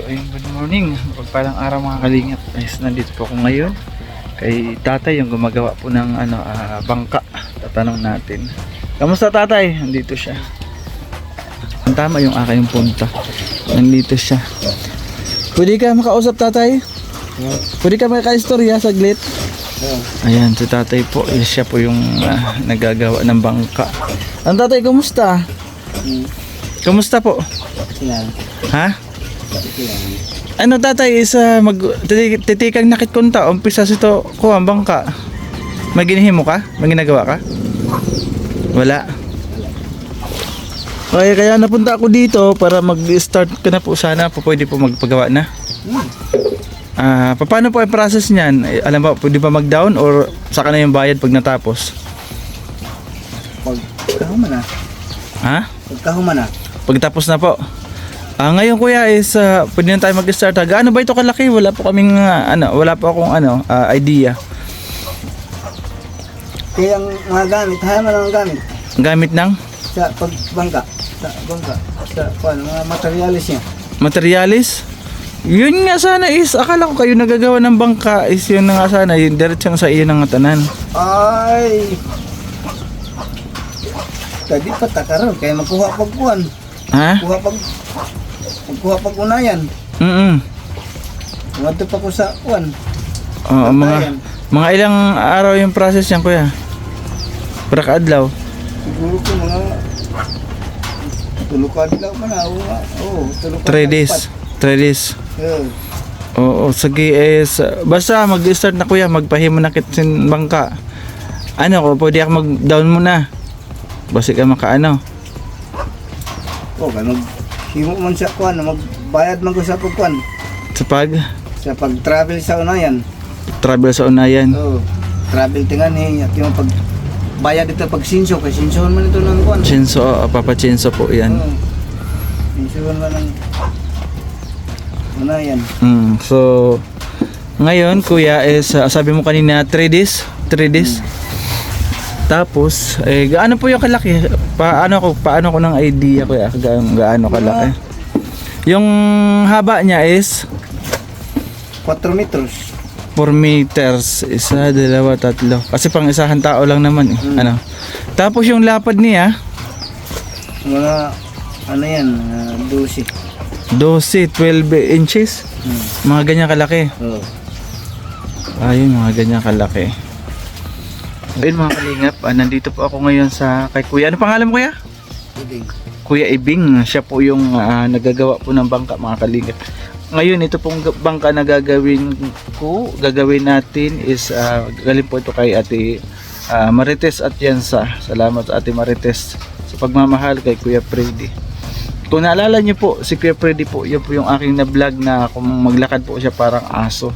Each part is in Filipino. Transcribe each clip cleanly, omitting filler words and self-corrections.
ayun, good morning. Pagpalang araw mga kalingap. Guys, nandito po ako ngayon kay tatay yung gumagawa po ng bangka. Tatanong natin. Kamusta tatay? Nandito siya. Ang tama yung aking punta. Nandito siya. Pwede ka makausap tatay? Pwede ka makaistorya saglit? Ayan, si tatay po. Siya po yung nagagawa ng bangka. Ang tatay, kumusta? Kumusta po? Ha? Ano tatay is titikang nakit kunta umpisa sito ko ang bangka. May ginihimo ka? May ginagawa ka? Wala. Okay, kaya napunta ako dito para mag-start ka na po sana po, pwede po magpagawa na. Paano po ang process niyan? Alam ba, pwede ba mag-down or saka na yung bayad pag natapos? Pagkahuman na. Ha? Pagkahuman na. Pagtapos na po. Ngayon kuya is pwede na tayo mag-start. Gaano ba ito kalaki? Wala po kaming wala po akong idea. Kaya ang mga gamit, hayaman lang ang gamit. Gamit ng Sa pagbangka. Sa bangka. Sa mga materialis niya. materialis? Yun nga sana is, akala ko kayo nagagawa ng bangka is yun na nga sana, yung diretsyon sa iyo ng tanan. Ay! Tadi pa takaroon, kaya magkuha pagkuhan. Ha? Magkuha pag unayan. Wadto pa ko sa kuhan. Oo, mga ilang araw yung process yan kuya? Para kaadlaw? Siguro ko mga tulukad lang pa na. Oo, tulukad. 3 days. 3 days. Oo, sige is basta mag-start na kuya, magpahimo na kitsin bangka. Ano ko, pwede ako mag-down muna. Basta ka makaano. Oo, kaya maghimo man sa kuhan, magbayad man ko sa pagkuhan. Sa pag-travel sa unayan. Travel sa unayan. Oo, travel tingan at yung pagbayad dito pag sinso, kasi sinsohan man ito ng kuhan. Chinso, Papa-Chinso po yan. Oo, sinsohan man ng unayan. So ngayon kuya is sabi mo kanina 3 days. 3 days. Tapos gaano po yung kalaki? Paano ko ng idea kuya gaano kalaki? Yung haba niya is 4 meters. 4 meters, isa, dalawa, tatlo. Kasi pang isahan tao lang naman eh. Tapos yung lapad niya, Mga yan, 12. 12 inches. Mga ganyan kalaki. Oo. Ayun, mga ganyan kalaki. Ayun mga kalingap, nandito po ako ngayon sa kay Kuya. Ano pangalan mo kuya? Ibig. Kuya Ibing. Siya po yung nagagawa po ng bangka mga kalingap. Ngayon ito pong bangka na gagawin natin is galing po ito kay Ate Marites Atienza. Salamat Ate Marites sa pagmamahal kay Kuya Freddy. Kung naalala niyo po, si Kuya Freddy po, yun po yung aking na vlog na kung maglakad po siya parang aso.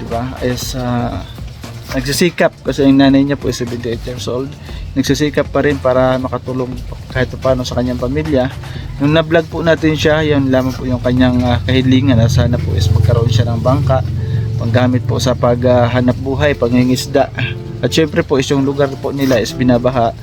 Diba? Is nagsisikap kasi yung nanay niya po is 78 years old. Nagsisikap pa rin para makatulong kahit paano sa kanyang pamilya. Nung na-vlog po natin siya, yan lamang po yung kanyang kahilingan na sana po is magkaroon siya ng bangka panggamit po sa paghanap buhay, pangingisda. At syempre po is yung lugar po nila is binabaha.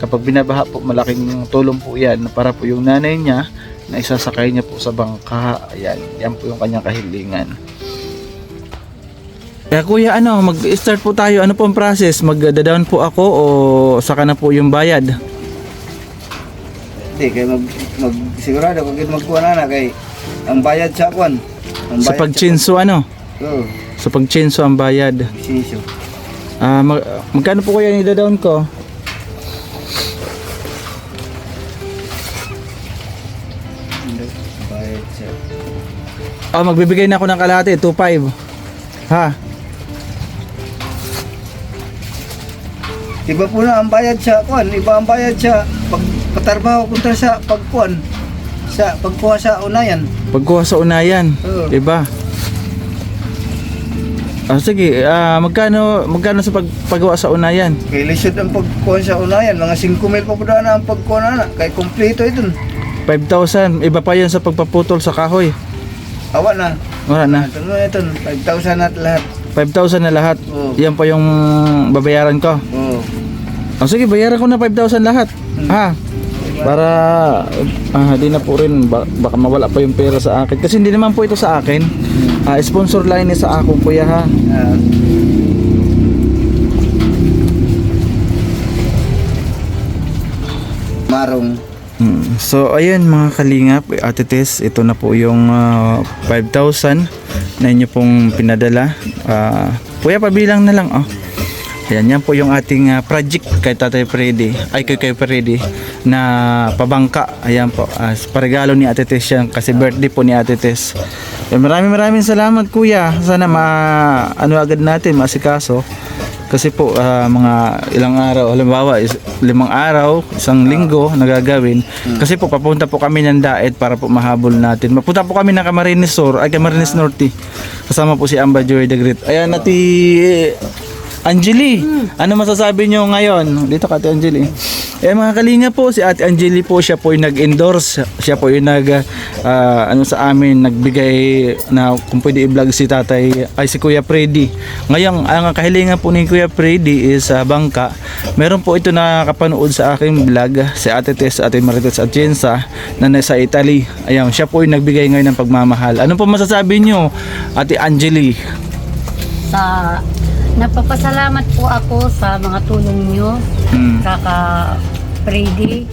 Kapag binabaha po, malaking tulong po yan para po yung nanay niya na isasakay niya po sa bangka. Ayan, yan po yung kanyang kahilingan. Kaya kuya, mag-start po tayo. Ano po ang process? Mag-down po ako o saka na po yung bayad? Hindi, kaya sigurado kung magkuha na kay ang bayad sa kuhan. Sa pag-chinso Oo, Sa pag-chinso ang bayad. sinso. Magkano po kaya ni-down ko? Bayad sa... Magbibigay na ako ng kalahati, 2.5. Ha? Iba po na ang bayad sa kuhan, iba ang bayad sa pagpatarbaho kontra sa pagkuhan. Sa pagkuha sa unayan. Pagkuha sa unayan. Oo. Diba? Sige, magkano sa paggawa sa unayan? Kay lisod ang pagkuha sa unayan, mga 5 mil pa po na ang pagkuha na. Kay kompleto ito. 5,000. Iba pa yan sa pagpaputol sa kahoy. Awa na. Wala na. Ito, 5,000 at lahat. 5,000 na lahat. Oo. Yan pa yung babayaran ko. Oo. Sige, bayaran ko na 5,000 lahat. Ha? Para di na po rin baka mawala pa yung pera sa akin. Kasi hindi naman po ito sa akin. Sponsor line ni sa ako kuya ha. Marong. So ayun mga kalingap, Ate Tess, ito na po yung 5,000 na inyo pong pinadala. Kuya, pabilang na lang oh. Ayan, yan po yung ating project kay Tatay Freddy, ay kay Freddy na pabangka. Ayan po, paregalo ni Ate Tess yan kasi birthday po ni Ate Tess. Maraming salamat kuya. Sana ano agad natin maasikaso. Kasi po mga ilang araw, halimbawa 5 araw, 1 linggo nagagawin. Kasi po papunta po kami ng Daet para po mahabol natin. Mapunta po kami ng Camarines Sur, ay Camarines Norte. Kasama po si Amba Joy the Great. Ayan nati Angeli, ano masasabi nyo ngayon? Dito ka Ate Angeli. Mga kalinga po, si Ate Angeli po, siya po yung nag-endorse. Siya po yung ano sa amin, nagbigay na kung pwede i-vlog si tatay, ay si Kuya Freddy. Ngayon, ang kahilingan po ni Kuya Freddy is bangka. Meron po ito nakapanood sa aking vlog, si Ate Tess, Ate Marites Atienza, na nasa Italy. Ayan, siya po yung nagbigay ngayon ng pagmamahal. Ano po masasabi nyo, Ate Angeli? Napapasalamat po ako sa mga tulong nyo, Kaka Freddy.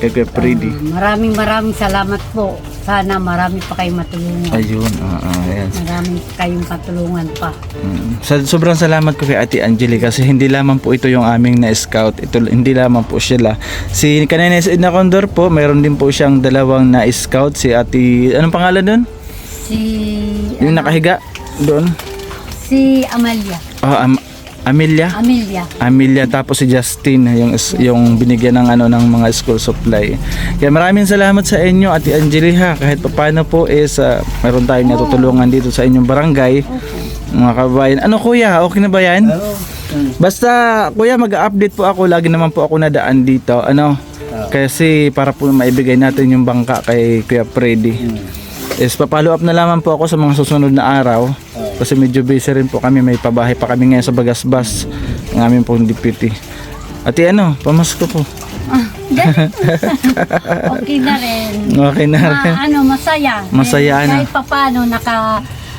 Kay Kuya Freddy. Maraming salamat po. Sana marami pa kayong matulungan. Ayun, ayan. Marami kayong patulungan pa. Sobrang salamat ko kay Ate Angeli kasi hindi lamang po ito yung aming na-scout. Ito, hindi lamang po sila. Si kanina si Edna Condor po, mayroon din po siyang dalawang na-scout. Si Ate, anong pangalan doon? Yung nakahiga doon? Si Amalia. Amelia, tapos si Justin yung binigyan ng ng mga school supply. Kaya maraming salamat sa inyo Ate Angeli ha, kahit paano po is meron tayong natutulungan dito sa inyong barangay. Mga kabayan. Ano kuya, okay na ba yan? Basta kuya, mag-update po ako, lagi naman po ako nadaan dito. Kasi para po maibigay natin yung bangka kay Kuya Freddy. Is papalo up na lamang po ako sa mga susunod na araw. Kasi medyo busy rin po kami, may pabahay pa kami ngayon sa Bagasbas ng aming pong deputy. Ate pamasko po. Okay na rin. Okay na rin. Masaya. Masaya Kahit papano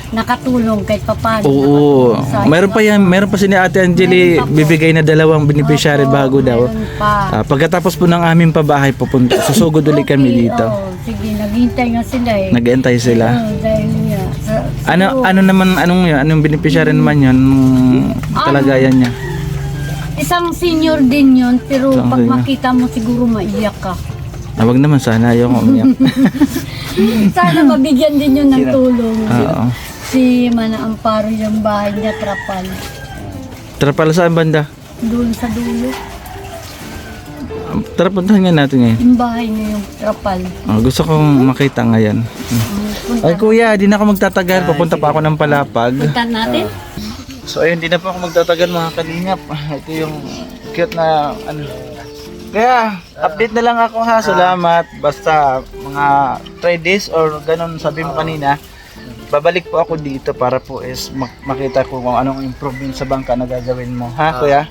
nakatulong kahit papano. Oo. Meron pa si ni Ate Angeli bibigay na 2 beneficiary bago daw. Pagkatapos po ng aming pabahay pupunta, susugod ulit kami dito. Sige, naghihintay nga sila eh. Naghihintay sila. Dahil Anong beneficiary naman yun? Kalagayan niya. Isang senior din yun, pero pag makita mo siguro maiyak ka. Wag naman sana, ayaw ko umiyak. Sana mabigyan din yun ng tulong. Oo. Si Mana Amparo yung bahay niya, Trapal. Trapal saan banda? Doon sa dulo. Tara, puntahan nga natin ngayon. Yung bahay niya yung Trapal. Gusto kong makita ngayon. Ay kuya, di na ako magtatagal. Papunta pa ako ng Palapag. Punta natin? So ayun, di na po ako magtatagal mga kalingap. Ito yung cute na Kaya, update na lang ako ha. Salamat. Basta mga 3 days or ganun sabi mo kanina, babalik po ako dito para po is makita ko kung anong improvement sa bangka na gagawin mo. Ha kuya?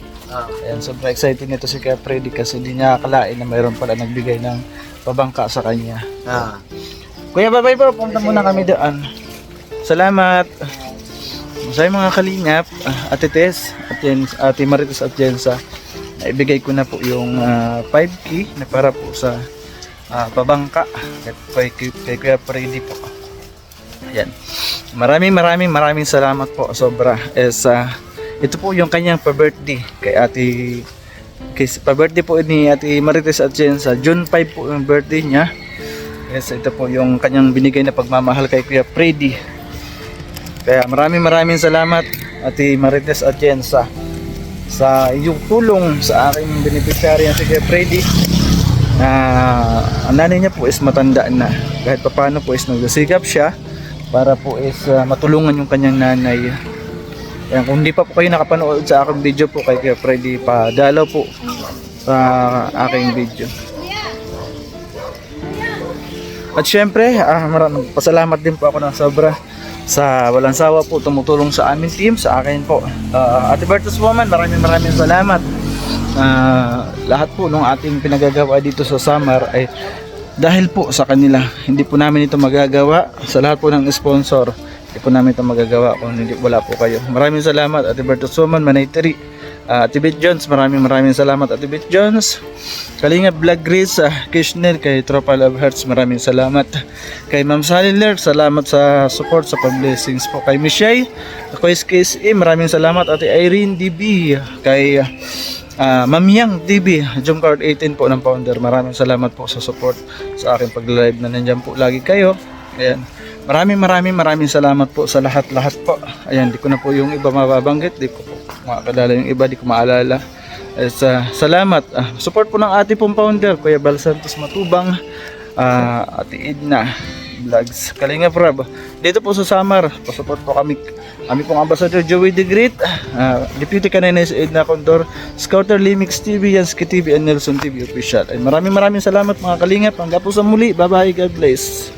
Ayan, sobrang excited nito si Kuya Freddy kasi hindi niya akalain na mayroon pala nagbigay ng pabangka sa kanya. Kuya, bye-bye po. Punta muna kami doon. Salamat. Masaya mga kalingap, Ate Tess, Ate Marites Atienza, naibigay ko na po yung 5K na para po sa pabangka kay Kuya Freddy po. Ayan. Maraming salamat po. Sobra. Ito po yung kanyang pa-birthday pa-birthday po ni Ate Marites Atienza. June 5 po yung birthday niya. Yes, ito po yung kanyang binigay na pagmamahal kay Kuya Freddy. Kaya maraming salamat Ate Marites Atienza sa iyong tulong sa aking beneficiary na si Kuya Freddy. Ang nanay niya po is matanda na. Kahit paano po is nagsisikap siya para po is matulungan yung kanyang nanay. Kaya kung hindi pa po kayo nakapanood sa aking video po kay Kuya Freddy, padalaw po sa aking video. At syempre, pasalamat din po ako ng sobra sa walang sawa po tumutulong sa aming team, sa akin po. Ate Bertus Woman, maraming salamat. lahat po ng ating pinagagawa dito sa Samar ay dahil po sa kanila. Hindi po namin ito magagawa. Sa lahat po ng sponsor, hindi po namin ito magagawa kung hindi wala po kayo. Maraming salamat Ate Berto Suman, Manayteri, Ate Beth Jones, maraming salamat Ate Beth Jones. Kalinga Vlog Grace, Kishner, kay Tropa Love Hearts, maraming salamat. Kay Ma'am Sally Ler, salamat sa support, sa pag-blessings po. Kay Michelle, kay KSA, maraming salamat. Ate Irene DB, kay Ma'am Yang DB, Jump Card 18 po ng founder. Maraming salamat po sa support sa aking pag-live na nandiyan po lagi kayo. Ayan. Maraming salamat po sa lahat-lahat po. Ayan, di ko na po yung iba mababanggit, di ko po makakadala yung iba, di ko maalala. Salamat. Support po ng ating pong founder, Kuya Bal Santos Matubang, Ate Edna Vlogs, Kalinga Prab. Dito po sa Samar, pasupport po kami. Kami pong Ambassador Joey the Great, Deputy Canines Edna Condor, Scouter Limix TV, Yansky TV, and Nelson TV Official. Ay maraming salamat mga Kalingap. Hanggang po sa muli. Bye bye. God bless.